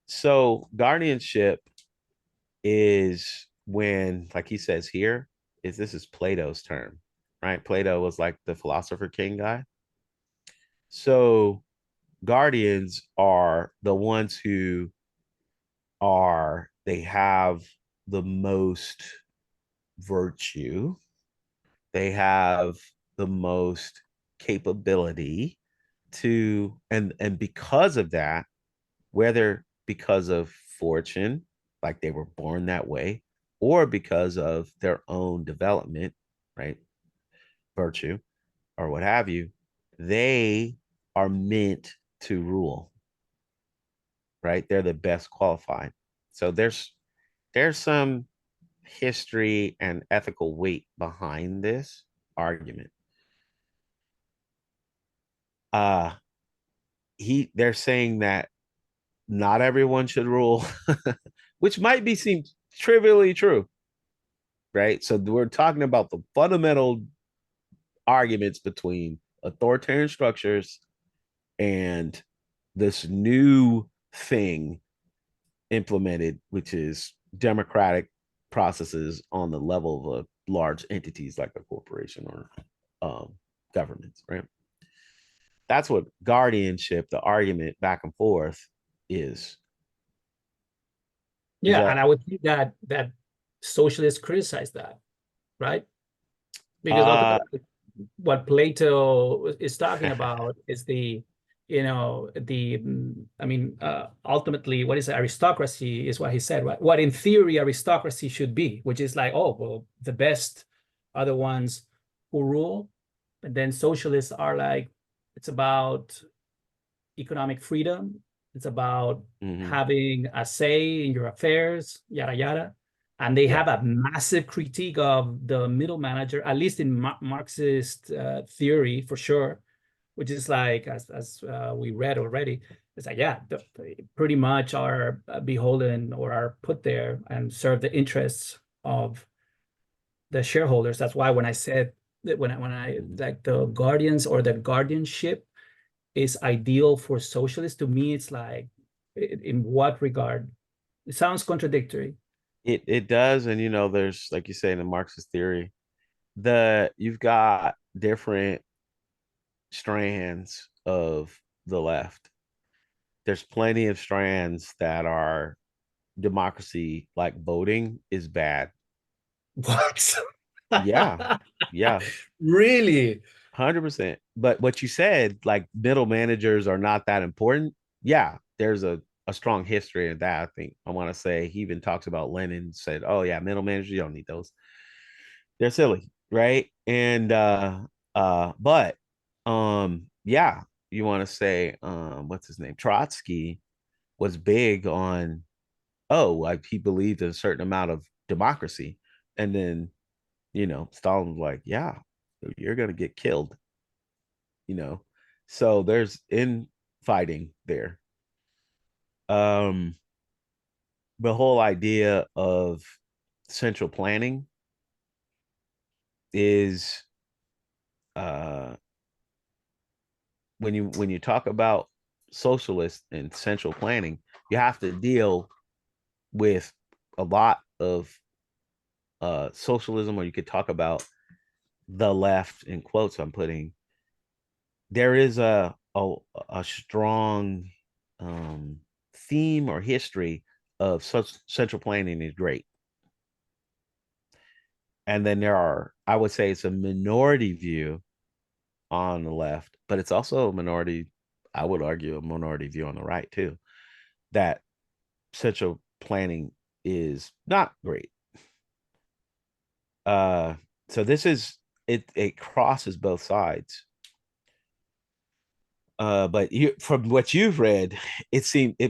So guardianship is when, like he says here, this is Plato's term, right? Plato was like the philosopher king guy. So guardians are the ones who they have the most virtue, they have the most capability to, and because of that, whether because of fortune, like they were born that way, or because of their own development, right, virtue or what have you, they are meant to rule, right? They're the best qualified. So there's some history and ethical weight behind this argument. They're saying that not everyone should rule, which might be seem trivially true, right? So we're talking about the fundamental arguments between authoritarian structures and this new thing implemented, which is democratic processes on the level of large entities like a corporation or governments, right? That's what guardianship, the argument back and forth, is. Yeah, and I would think that socialists criticize that, right? Because ultimately, what Plato is talking about is ultimately, what is aristocracy is what he said, right? What in theory aristocracy should be, which is like, oh, well, the best are the ones who rule. And then socialists are like, it's about economic freedom. It's about having a say in your affairs, yada, yada. And they have a massive critique of the middle manager, at least in Marxist theory, for sure, which is like, as we read already, it's like, yeah, they pretty much are beholden or are put there and serve the interests of the shareholders. That's why when I said that when I like the guardians or the guardianship is ideal for socialists, to me, it's like, in what regard? It sounds contradictory. It does, and there's, like you say, in the Marxist theory, you've got different strands of the left. There's plenty of strands that are democracy, like voting is bad. What? Yeah. Really? 100%. But what you said, like middle managers are not that important. Yeah, there's a strong history of that. I think I want to say he even talks about Lenin said, oh yeah, middle managers, you don't need those. They're silly, right? And but yeah, you want to say what's his name? Trotsky was big on, like he believed in a certain amount of democracy. And then, Stalin was like, yeah, you're gonna get killed. So there's infighting there. The whole idea of central planning is when you talk about socialist and central planning, you have to deal with a lot of socialism, or you could talk about the left in quotes I'm putting. There is a strong theme or history of such central planning is great. And then I would say it's a minority view on the left, but it's also a minority, I would argue, a minority view on the right too, that central planning is not great. So this is it crosses both sides. But from what you've read,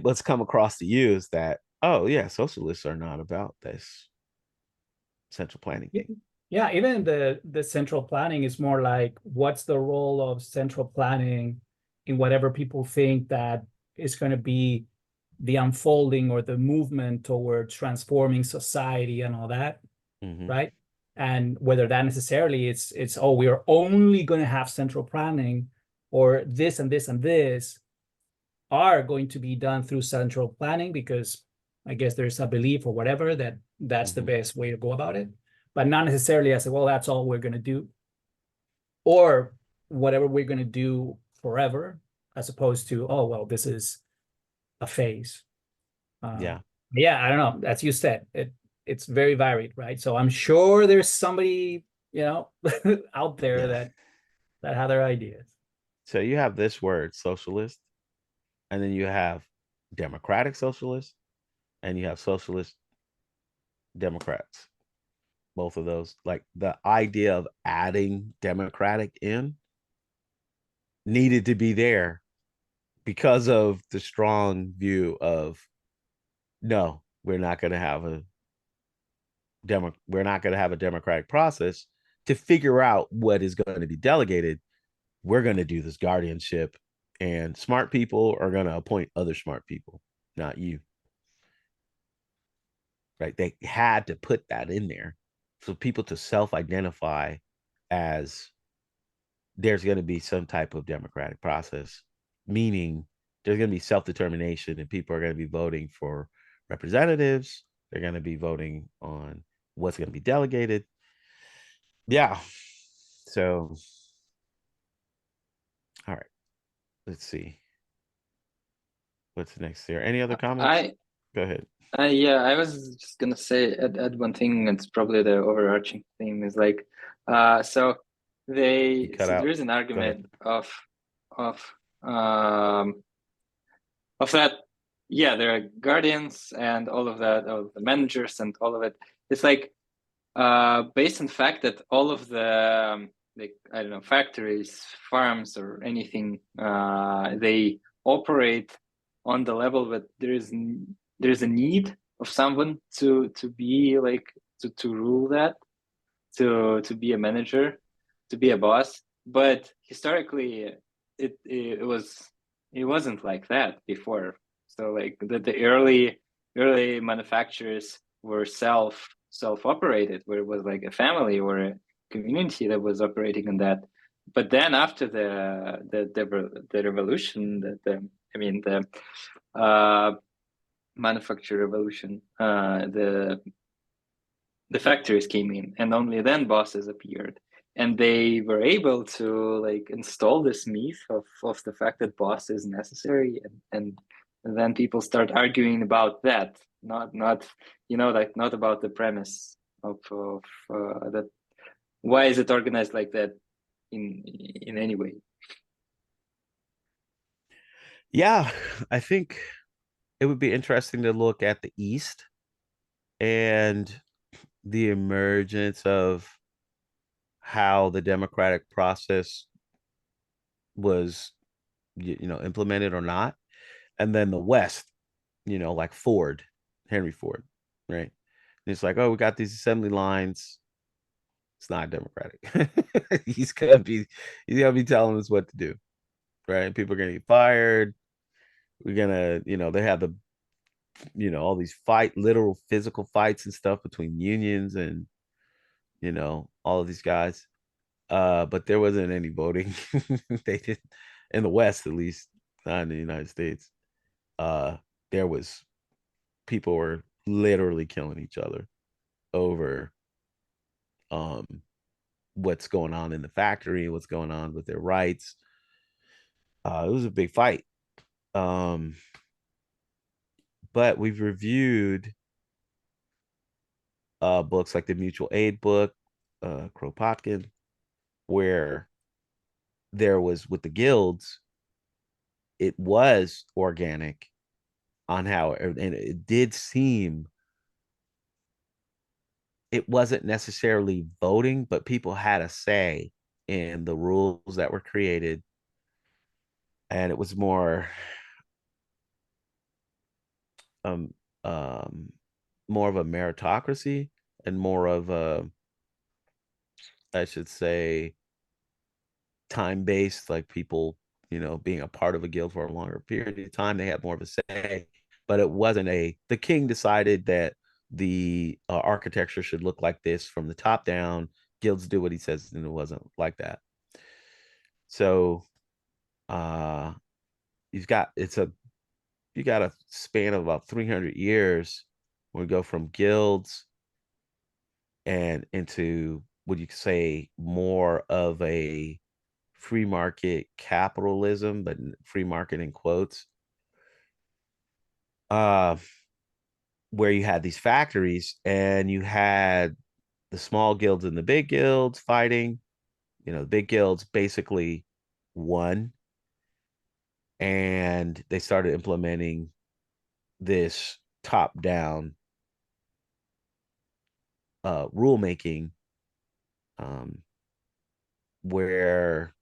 what's come across to you is that, oh yeah, socialists are not about this central planning thing. Yeah, even the central planning is more like, what's the role of central planning in whatever people think that is going to be the unfolding or the movement toward transforming society and all that, right? And whether that necessarily it's we're only going to have central planning, or this and this and this are going to be done through central planning, because I guess there's a belief or whatever that that's the best way to go about it, but not necessarily as well, that's all we're going to do, or whatever we're going to do forever, as opposed to, oh, well, this is a phase. Yeah, I don't know. As you said, it's very varied, right? So I'm sure there's somebody, out there that have their ideas. So you have this word, socialist, and then you have democratic socialist, and you have socialist Democrats. Both of those, like the idea of adding democratic in needed to be there because of the strong view of no, we're not going to have a we're not going to have a democratic process to figure out what is going to be delegated. We're going to do this guardianship, and smart people are going to appoint other smart people, not you. Right? They had to put that in there for people to self-identify as there's going to be some type of democratic process, meaning there's going to be self-determination and people are going to be voting for representatives. They're going to be voting on what's going to be delegated. Yeah. So, all right. Let's see. What's next there? Any other comments? Go ahead. Yeah, I was just gonna say add one thing. It's probably the overarching theme is like, so there is an argument of um that, yeah, there are guardians and all of that, of the managers and all of it. It's like based on the fact that all of the like, I don't know, factories, farms, or anything, they operate on the level that there's a need of someone to be like to rule that, to be a manager, to be a boss. But historically, it wasn't like that before. So like the early manufacturers were self-operated, where it was like a family or a community that was operating on that. But then after the revolution, the manufacture revolution, the factories came in, and only then bosses appeared, and they were able to like install this myth of the fact that boss is necessary, and then people start arguing about that, not like not about the premise of that. Why is it organized like that in any way? Yeah, I think it would be interesting to look at the East and the emergence of how the democratic process was, implemented or not, and then the West, like Henry Ford, right? And it's like, oh, we got these assembly lines. It's not democratic. he's gonna be telling us what to do, right? People are gonna get fired. We're gonna, they have the, all these literal physical fights and stuff between unions and, all of these guys. But there wasn't any voting. They did in the West, at least, not in the United States. There was people were literally killing each other over what's going on in the factory, what's going on with their rights. It was a big fight. But we've reviewed books like the mutual aid book, Kropotkin, where there was, with the guilds, it was organic on how, and it did seem, it wasn't necessarily voting, but people had a say in the rules that were created. And it was more um more of a meritocracy and more of a, I should say, time-based, like people, being a part of a guild for a longer period of time. They had more of a say, but it wasn't the king decided that the architecture should look like this from the top down. Guilds do what he says, and it wasn't like that. So you got a span of about 300 years when we go from guilds and into, would you say, more of a free market capitalism, but free market in quotes, where you had these factories and you had the small guilds and the big guilds fighting. The big guilds basically won and they started implementing this top-down rulemaking, where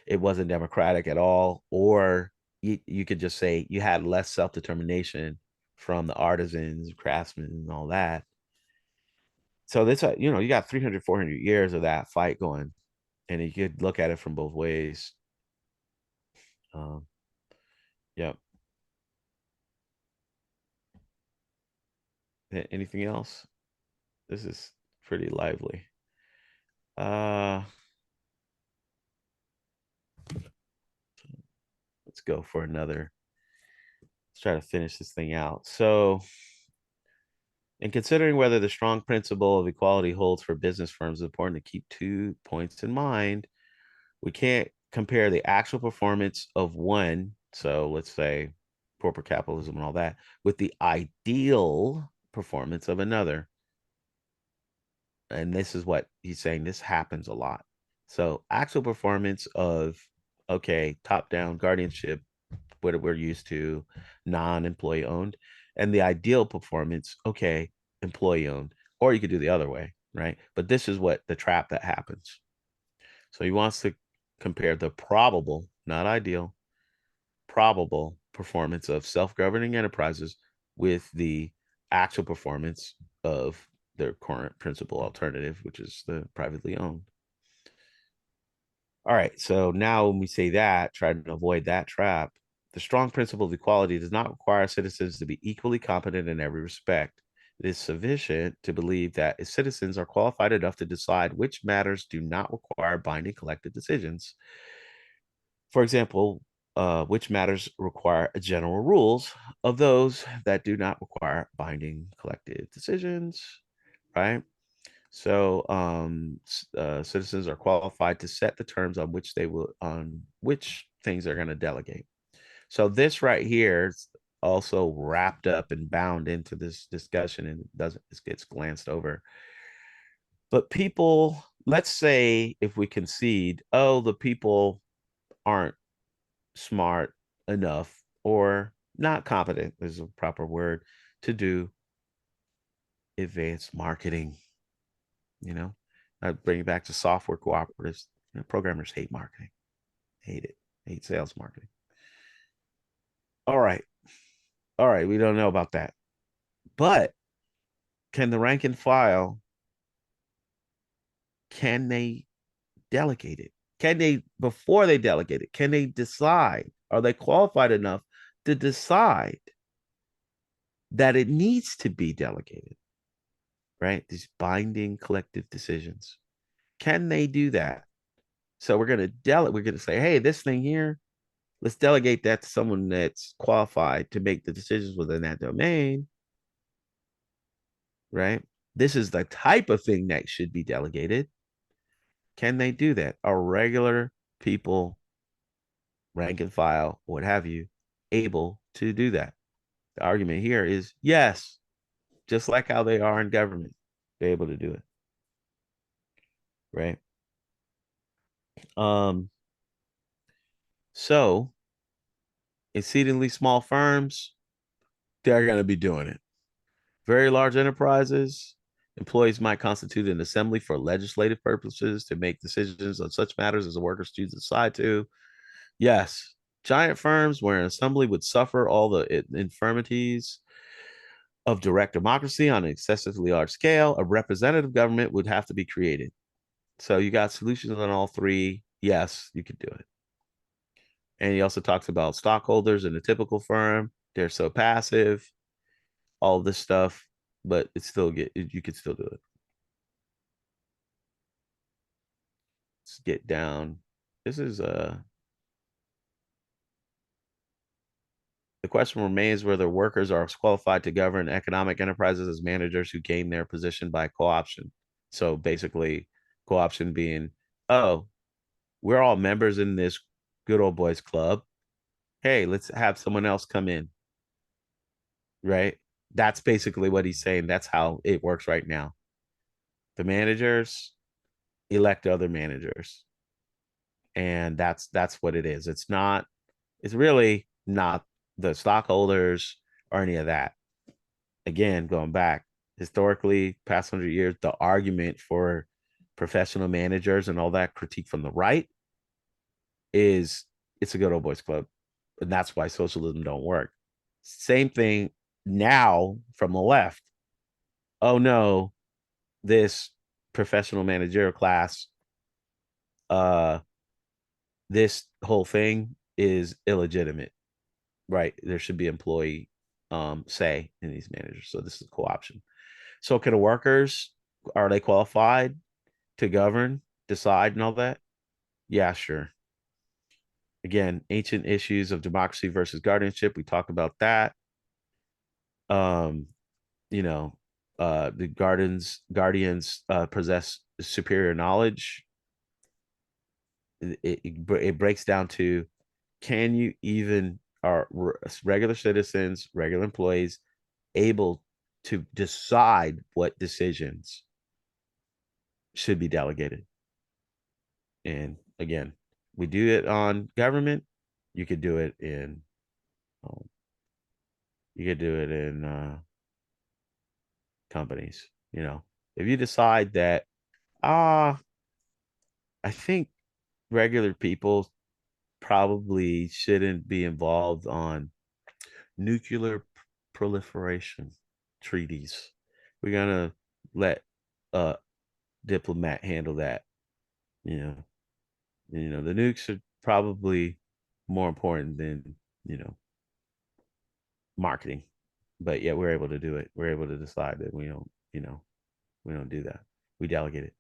it wasn't democratic at all, or you could just say you had less self-determination from the artisans, craftsmen, and all that. So this, you got 300, 400 years of that fight going, and you could look at it from both ways. Yep. Anything else? This is pretty lively. Let's go for another. Let's try to finish this thing out. So, in considering whether the strong principle of equality holds for business firms, it's important to keep 2 points in mind. We can't compare the actual performance of one, so let's say corporate capitalism and all that, with the ideal performance of another. And this is what he's saying. This happens a lot. So actual performance of, okay, top-down guardianship, what we're used to, non-employee owned, and the ideal performance, okay, employee owned, or you could do the other way, right? But this is what the trap that happens. So he wants to compare the probable, not ideal, probable performance of self-governing enterprises with the actual performance of their current principal alternative, which is the privately owned. All right, so now when we say that, try to avoid that trap. The strong principle of equality does not require citizens to be equally competent in every respect. It is sufficient to believe that its citizens are qualified enough to decide which matters do not require binding collective decisions. For example, which matters require general rules of those that do not require binding collective decisions, right? So citizens are qualified to set the terms on which things they're going to delegate. So this right here is also wrapped up and bound into this discussion, and it gets glanced over. But people, let's say if we concede, oh, the people aren't smart enough or not competent is a proper word to do advanced marketing. I bring it back to software cooperatives. Programmers hate marketing, hate it, hate sales marketing. All right, we don't know about that, but can the rank and file, can they delegate it? Can they, before they delegate it, can they decide? Are they qualified enough to decide that it needs to be delegated? Right? These binding collective decisions. Can they do that? So we're going to say, hey, this thing here, let's delegate that to someone that's qualified to make the decisions within that domain. Right? This is the type of thing that should be delegated. Can they do that? Are regular people, rank and file, what have you, able to do that? The argument here is yes, just like how they are in government, they're able to do it. Right? So exceedingly small firms, they're going to be doing it. Very large enterprises, employees might constitute an assembly for legislative purposes to make decisions on such matters as the workers choose to decide to. Yes, giant firms where an assembly would suffer all the infirmities of direct democracy on an excessively large scale, a representative government would have to be created. So you got solutions on all three. Yes, you could do it. And he also talks about stockholders in a typical firm. They're so passive, all this stuff, but you could still do it. Let's get down. This is the question remains whether workers are qualified to govern economic enterprises as managers who gain their position by co-option. So basically, co-option being, oh, we're all members in this good old boys club. Hey, let's have someone else come in. Right? That's basically what he's saying. That's how it works right now. The managers elect other managers. And that's what it is. It's not It's really not the stockholders or any of that. Again, going back historically, past 100 years, the argument for professional managers and all that critique from the right is it's a good old boys club, and that's why socialism don't work. Same thing now from the left. Oh no, this professional managerial class, this whole thing is illegitimate, right? There should be employee say in these managers. So this is a co-option. So can the workers, are they qualified to govern, decide, and all that? Yeah, sure. Again, ancient issues of democracy versus guardianship. We talk about that. You know, the guardians possess superior knowledge. It breaks down to, can you even, are regular citizens, regular employees able to decide what decisions should be delegated? And again, we do it on government. You could do it in companies. If you decide that, I think regular people probably shouldn't be involved on nuclear proliferation treaties. We're gonna let a diplomat handle that. The nukes are probably more important than marketing. But yeah, we're able to do it. We're able to decide that we don't do that. We delegate it.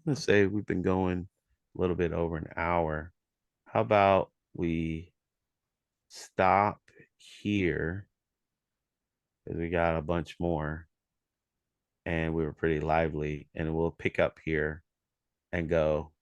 Let's say we've been going a little bit over an hour. How about we stop here, because we got a bunch more and we were pretty lively, and we'll pick up here and go